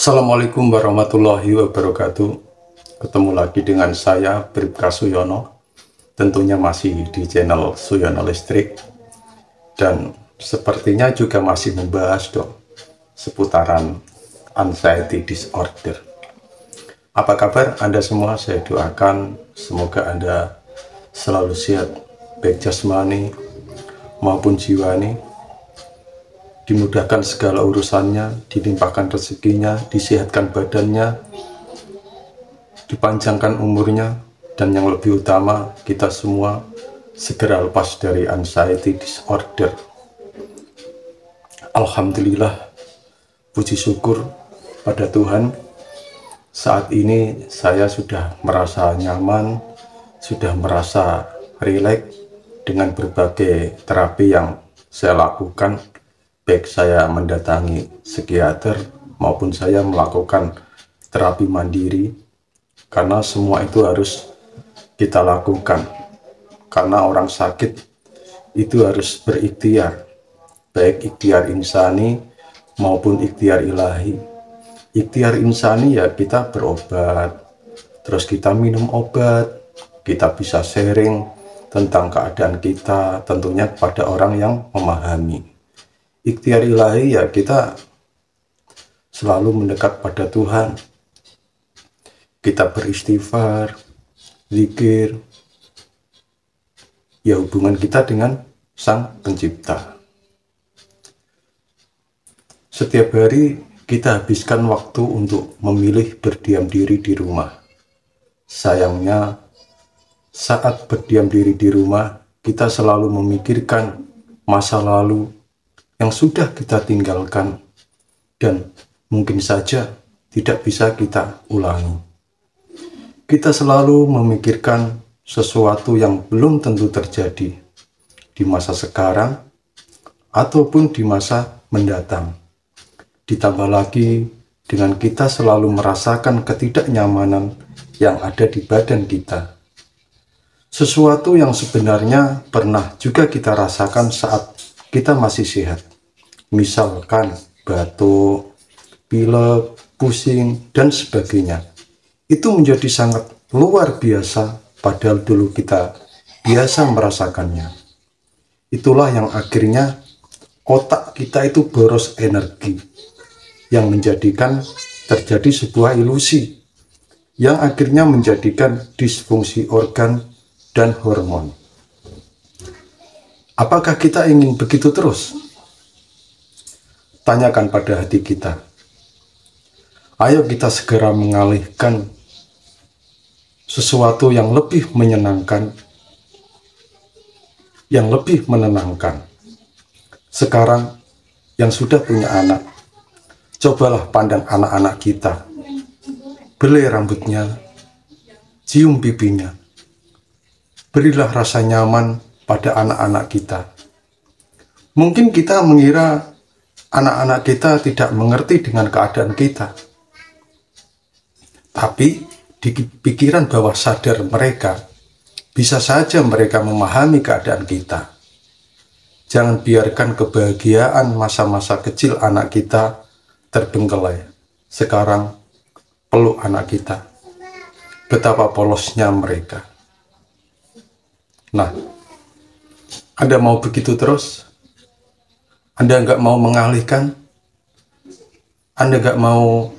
Assalamualaikum warahmatullahi wabarakatuh. Ketemu lagi dengan saya Bribka Suyono. Tentunya masih di channel Suyono Listrik. Dan sepertinya juga masih membahas seputaran anxiety disorder. Apa kabar Anda semua? Saya doakan semoga Anda selalu sehat, baik jasmani maupun jiwani, dimudahkan segala urusannya, dilimpahkan rezekinya, disehatkan badannya, dipanjangkan umurnya, dan yang lebih utama, kita semua segera lepas dari anxiety disorder. Alhamdulillah, puji syukur pada Tuhan, saat ini saya sudah merasa nyaman, sudah merasa rileks dengan berbagai terapi yang saya lakukan, baik saya mendatangi psikiater maupun saya melakukan terapi mandiri, karena semua itu harus kita lakukan, karena orang sakit itu harus berikhtiar, baik ikhtiar insani maupun ikhtiar ilahi. Ikhtiar insani ya kita berobat, terus kita minum obat, kita bisa sharing tentang keadaan kita tentunya kepada orang yang memahami. Ikhtiar ilahi ya kita selalu mendekat pada Tuhan, kita beristighfar, zikir, ya hubungan kita dengan Sang Pencipta. Setiap hari kita habiskan waktu untuk memilih berdiam diri di rumah. Sayangnya saat berdiam diri di rumah, kita selalu memikirkan masa lalu yang sudah kita tinggalkan dan mungkin saja tidak bisa kita ulangi. Kita selalu memikirkan sesuatu yang belum tentu terjadi di masa sekarang ataupun di masa mendatang. Ditambah lagi dengan kita selalu merasakan ketidaknyamanan yang ada di badan kita. Sesuatu yang sebenarnya pernah juga kita rasakan saat kita masih sehat. Misalkan batuk, pilek, pusing, dan sebagainya. Itu menjadi sangat luar biasa padahal dulu kita biasa merasakannya. Itulah yang akhirnya otak kita itu boros energi, yang menjadikan terjadi sebuah ilusi, yang akhirnya menjadikan disfungsi organ dan hormon. Apakah kita ingin begitu terus? Tanyakan pada hati kita. Ayo kita segera mengalihkan sesuatu yang lebih menyenangkan, yang lebih menenangkan. Sekarang yang sudah punya anak, cobalah pandang anak-anak kita. Belai rambutnya, cium pipinya. Berilah rasa nyaman pada anak-anak kita. Mungkin kita mengira anak-anak kita tidak mengerti dengan keadaan kita. Tapi di pikiran bawah sadar mereka, bisa saja mereka memahami keadaan kita. Jangan biarkan kebahagiaan masa-masa kecil anak kita terbengkelai. Sekarang peluk anak kita. Betapa polosnya mereka. Nah, Anda mau begitu terus? Anda nggak mau mengalihkan? Anda nggak mau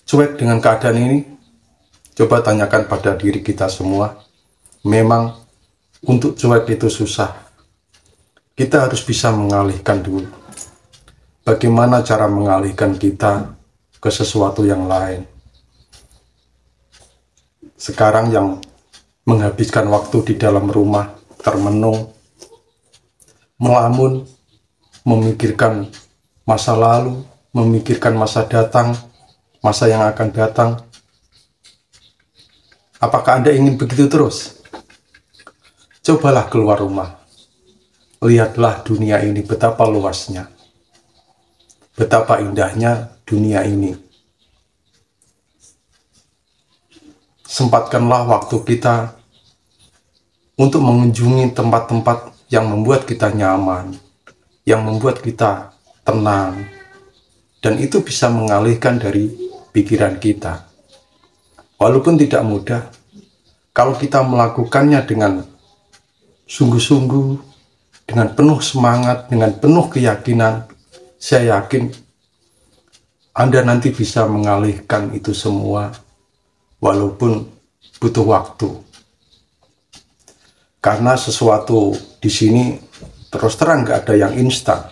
cuek dengan keadaan ini? Coba tanyakan pada diri kita semua. Memang untuk cuek itu susah. Kita harus bisa mengalihkan dulu. Bagaimana cara mengalihkan kita ke sesuatu yang lain? Sekarang yang menghabiskan waktu di dalam rumah, termenung, melamun, memikirkan masa lalu, memikirkan masa datang, masa yang akan datang. Apakah Anda ingin begitu terus? Cobalah keluar rumah. Lihatlah dunia ini betapa luasnya. Betapa indahnya dunia ini. Sempatkanlah waktu kita untuk mengunjungi tempat-tempat yang membuat kita nyaman, yang membuat kita tenang, dan itu bisa mengalihkan dari pikiran kita. Walaupun tidak mudah, kalau kita melakukannya dengan sungguh-sungguh, dengan penuh semangat, dengan penuh keyakinan, saya yakin Anda nanti bisa mengalihkan itu semua, walaupun butuh waktu. Karena sesuatu di sini terus terang nggak ada yang instan.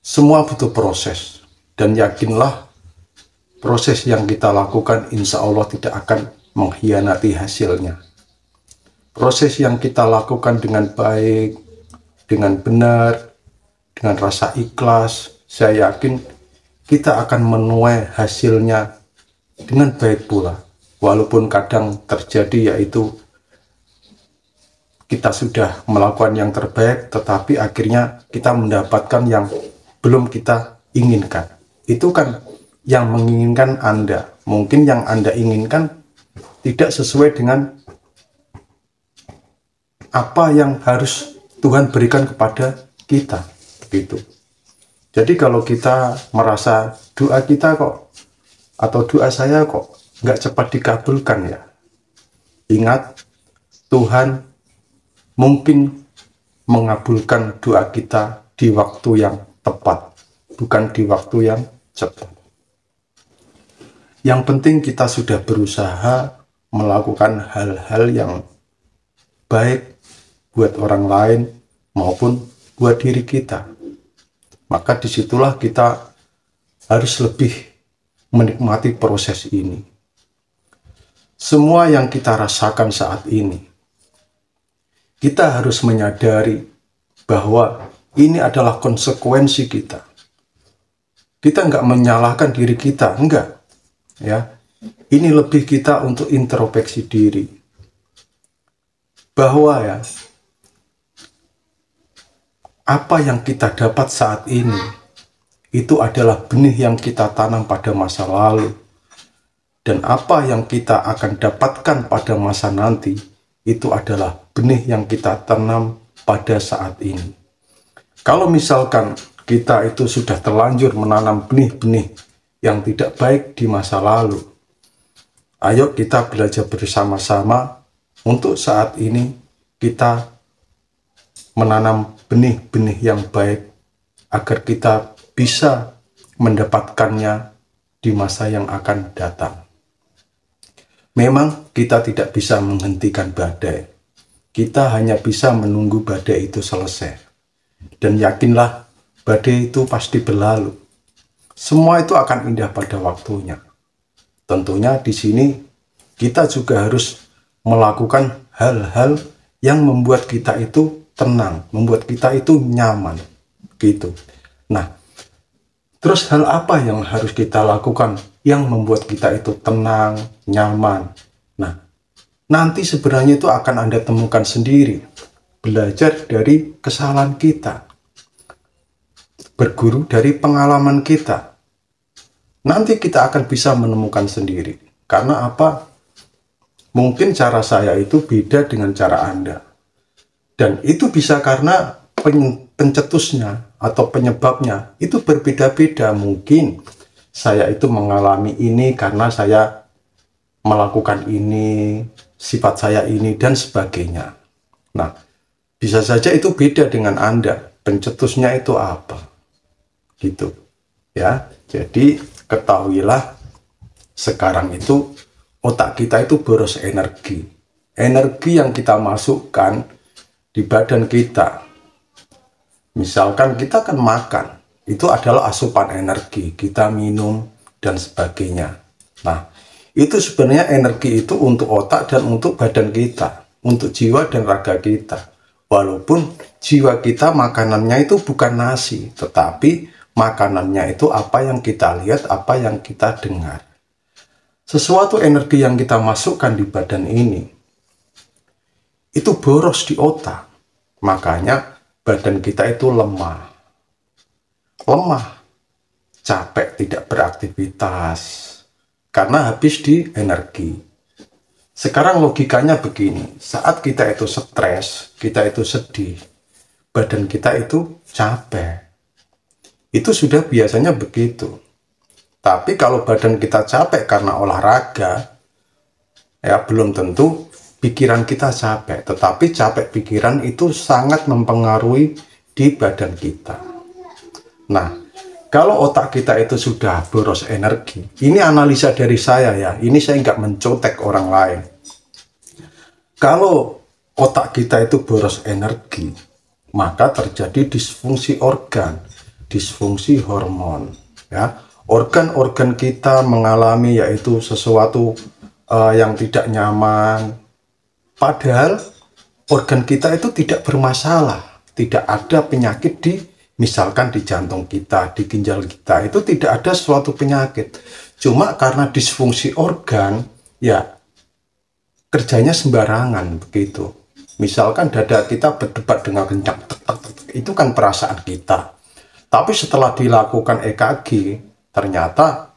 Semua butuh proses, dan yakinlah proses yang kita lakukan insya Allah tidak akan mengkhianati hasilnya. Proses yang kita lakukan dengan baik, dengan benar, dengan rasa ikhlas, saya yakin kita akan menuai hasilnya dengan baik pula. Walaupun kadang terjadi yaitu kita sudah melakukan yang terbaik, tetapi akhirnya kita mendapatkan yang belum kita inginkan. Itu kan yang menginginkan Anda. Mungkin yang Anda inginkan tidak sesuai dengan apa yang harus Tuhan berikan kepada kita. Begitu. Jadi kalau kita merasa doa kita kok, atau doa saya kok nggak cepat dikabulkan ya, ingat Tuhan mungkin mengabulkan doa kita di waktu yang tepat, bukan di waktu yang cepat. Yang penting kita sudah berusaha melakukan hal-hal yang baik buat orang lain maupun buat diri kita. Maka disitulah kita harus lebih menikmati proses ini. Semua yang kita rasakan saat ini, kita harus menyadari bahwa ini adalah konsekuensi kita. Kita nggak menyalahkan diri kita, enggak. Ya, ini lebih kita untuk introspeksi diri. Bahwa ya, apa yang kita dapat saat ini, itu adalah benih yang kita tanam pada masa lalu. Dan apa yang kita akan dapatkan pada masa nanti, itu adalah benih yang kita tanam pada saat ini. Kalau misalkan kita itu sudah terlanjur menanam benih-benih yang tidak baik di masa lalu, ayo kita belajar bersama-sama untuk saat ini kita menanam benih-benih yang baik agar kita bisa mendapatkannya di masa yang akan datang. Memang kita tidak bisa menghentikan badai. Kita hanya bisa menunggu badai itu selesai. Dan yakinlah, badai itu pasti berlalu. Semua itu akan indah pada waktunya. Tentunya di sini kita juga harus melakukan hal-hal yang membuat kita itu tenang, membuat kita itu nyaman, gitu. Nah, terus hal apa yang harus kita lakukan yang membuat kita itu tenang, nyaman? Nah, nanti sebenarnya itu akan Anda temukan sendiri. Belajar dari kesalahan kita. Berguru dari pengalaman kita. Nanti kita akan bisa menemukan sendiri. Karena apa? Mungkin cara saya itu beda dengan cara Anda. Dan itu bisa karena pencetusnya atau penyebabnya itu berbeda-beda. Mungkin saya itu mengalami ini karena saya melakukan ini, sifat saya ini, dan sebagainya. Nah, bisa saja itu beda dengan Anda. Pencetusnya itu apa? Gitu. Ya, jadi ketahuilah sekarang itu otak kita itu boros energi. Energi yang kita masukkan di badan kita. Misalkan kita akan makan, itu adalah asupan energi, kita minum dan sebagainya. Nah, itu sebenarnya energi itu untuk otak dan untuk badan kita, untuk jiwa dan raga kita. Walaupun jiwa kita makanannya itu bukan nasi, tetapi makanannya itu apa yang kita lihat, apa yang kita dengar. Sesuatu energi yang kita masukkan di badan ini, itu boros di otak. Makanya badan kita itu lemah, capek, tidak beraktivitas, karena habis di energi. Sekarang logikanya begini, saat kita itu stres, kita itu sedih, badan kita itu capek. Itu sudah biasanya begitu. Tapi kalau badan kita capek karena olahraga, ya belum tentu pikiran kita capek. Tetapi capek pikiran itu sangat mempengaruhi di badan kita. Nah, kalau otak kita itu sudah boros energi, ini analisa dari saya ya, ini saya nggak mencontek orang lain. Kalau otak kita itu boros energi, maka terjadi disfungsi organ, disfungsi hormon. Ya, organ-organ kita mengalami yaitu sesuatu yang tidak nyaman. Padahal organ kita itu tidak bermasalah, tidak ada penyakit di misalkan di jantung kita, di ginjal kita, itu tidak ada suatu penyakit. Cuma karena disfungsi organ, ya kerjanya sembarangan begitu. Misalkan dada kita berdebar dengan kencang, itu kan perasaan kita. Tapi setelah dilakukan EKG, ternyata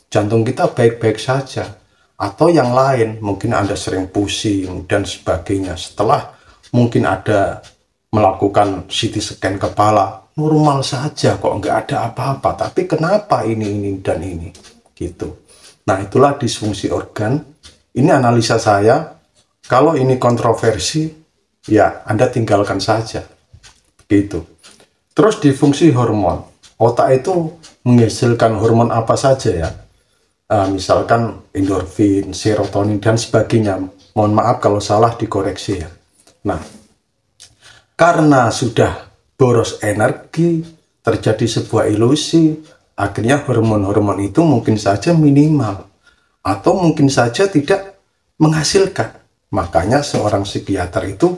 jantung kita baik-baik saja. Atau yang lain, mungkin Anda sering pusing dan sebagainya. Setelah mungkin ada melakukan CT scan kepala, normal saja kok, nggak ada apa-apa. Tapi kenapa ini dan ini gitu. Nah, itulah disfungsi organ. Ini analisa saya. Kalau ini kontroversi, ya Anda tinggalkan saja gitu. Terus disfungsi hormon. Otak itu menghasilkan hormon apa saja ya, misalkan endorfin, serotonin dan sebagainya. Mohon maaf kalau salah, dikoreksi ya. Nah, karena sudah boros energi, terjadi sebuah ilusi, akhirnya hormon-hormon itu mungkin saja minimal, atau mungkin saja tidak menghasilkan. Makanya seorang psikiater itu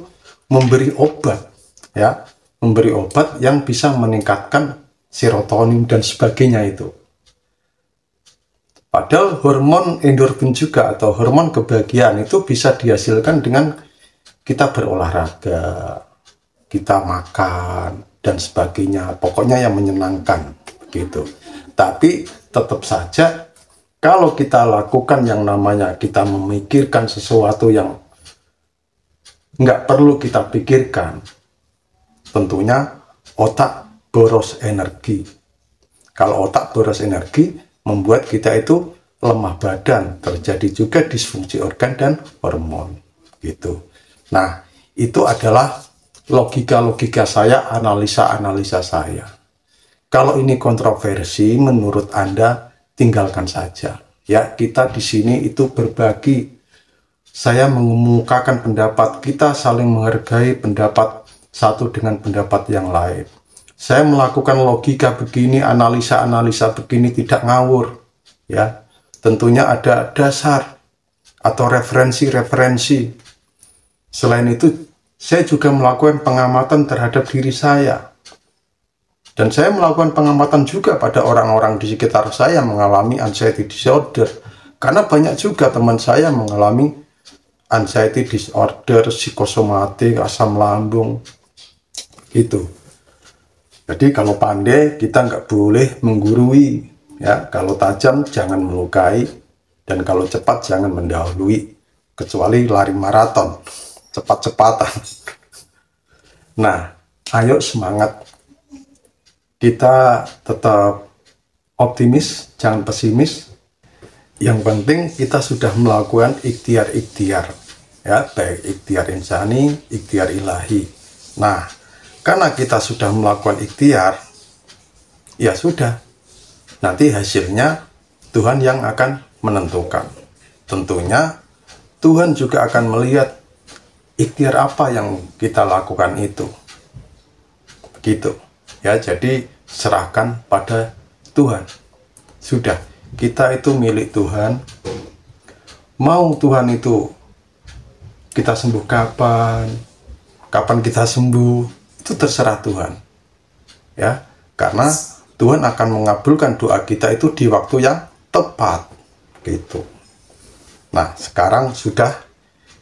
memberi obat, ya, memberi obat yang bisa meningkatkan serotonin dan sebagainya itu. Padahal hormon endorfin juga atau hormon kebahagiaan itu bisa dihasilkan dengan kita berolahraga, kita makan dan sebagainya, pokoknya yang menyenangkan gitu. Tapi tetap saja kalau kita lakukan yang namanya kita memikirkan sesuatu yang nggak perlu kita pikirkan, tentunya otak boros energi. Kalau otak boros energi, membuat kita itu lemah badan, terjadi juga disfungsi organ dan hormon gitu. Nah, itu adalah logika-logika saya, analisa-analisa saya. Kalau ini kontroversi menurut Anda, tinggalkan saja. Ya, kita di sini itu berbagi. Saya mengemukakan pendapat, kita saling menghargai pendapat satu dengan pendapat yang lain. Saya melakukan logika begini, analisa-analisa begini, tidak ngawur. Ya, tentunya ada dasar atau referensi-referensi. Selain itu, saya juga melakukan pengamatan terhadap diri saya. Dan saya melakukan pengamatan juga pada orang-orang di sekitar saya mengalami anxiety disorder. Karena banyak juga teman saya mengalami anxiety disorder, psikosomatik, asam lambung, gitu. Jadi kalau pandai, kita nggak boleh menggurui. Ya, kalau tajam, jangan melukai. Dan kalau cepat, jangan mendahului. Kecuali lari maraton. Cepat-cepatan. Nah, ayo semangat. Kita tetap optimis, jangan pesimis. Yang penting kita sudah melakukan ikhtiar-ikhtiar. Ya, baik ikhtiar insani, ikhtiar ilahi. Nah, karena kita sudah melakukan ikhtiar, ya sudah. Nanti hasilnya Tuhan yang akan menentukan. Tentunya Tuhan juga akan melihat ikhtiar apa yang kita lakukan itu. Begitu. Ya, jadi serahkan pada Tuhan. Sudah, kita itu milik Tuhan. Mau Tuhan itu kita sembuh kapan kita sembuh, itu terserah Tuhan. Ya, karena Tuhan akan mengabulkan doa kita itu di waktu yang tepat. Gitu. Nah, sekarang sudah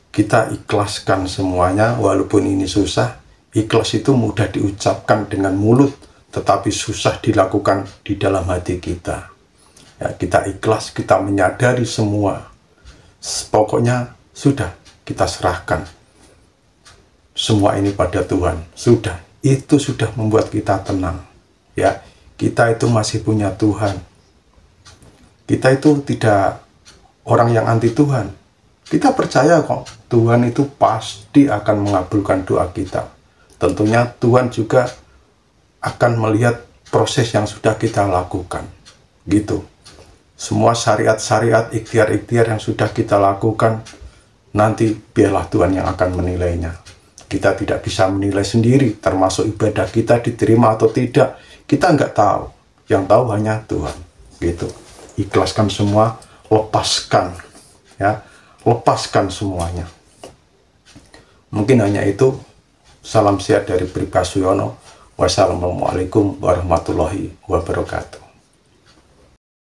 kita ikhlaskan semuanya, walaupun ini susah. Ikhlas itu mudah diucapkan dengan mulut, tetapi susah dilakukan di dalam hati kita. Ya, kita ikhlas, kita menyadari semua. Pokoknya sudah, kita serahkan semua ini pada Tuhan. Sudah, itu sudah membuat kita tenang. Ya, kita itu masih punya Tuhan. Kita itu tidak orang yang anti Tuhan. Kita percaya kok Tuhan itu pasti akan mengabulkan doa kita. Tentunya Tuhan juga akan melihat proses yang sudah kita lakukan. Gitu. Semua syariat-syariat, ikhtiar-ikhtiar yang sudah kita lakukan, nanti biarlah Tuhan yang akan menilainya. Kita tidak bisa menilai sendiri, termasuk ibadah kita diterima atau tidak. Kita nggak tahu. Yang tahu hanya Tuhan. Gitu. Ikhlaskan semua, lepaskan. Ya. Lepaskan semuanya. Mungkin hanya itu. Salam sehat dari Bribka Suyono. Wassalamualaikum warahmatullahi wabarakatuh.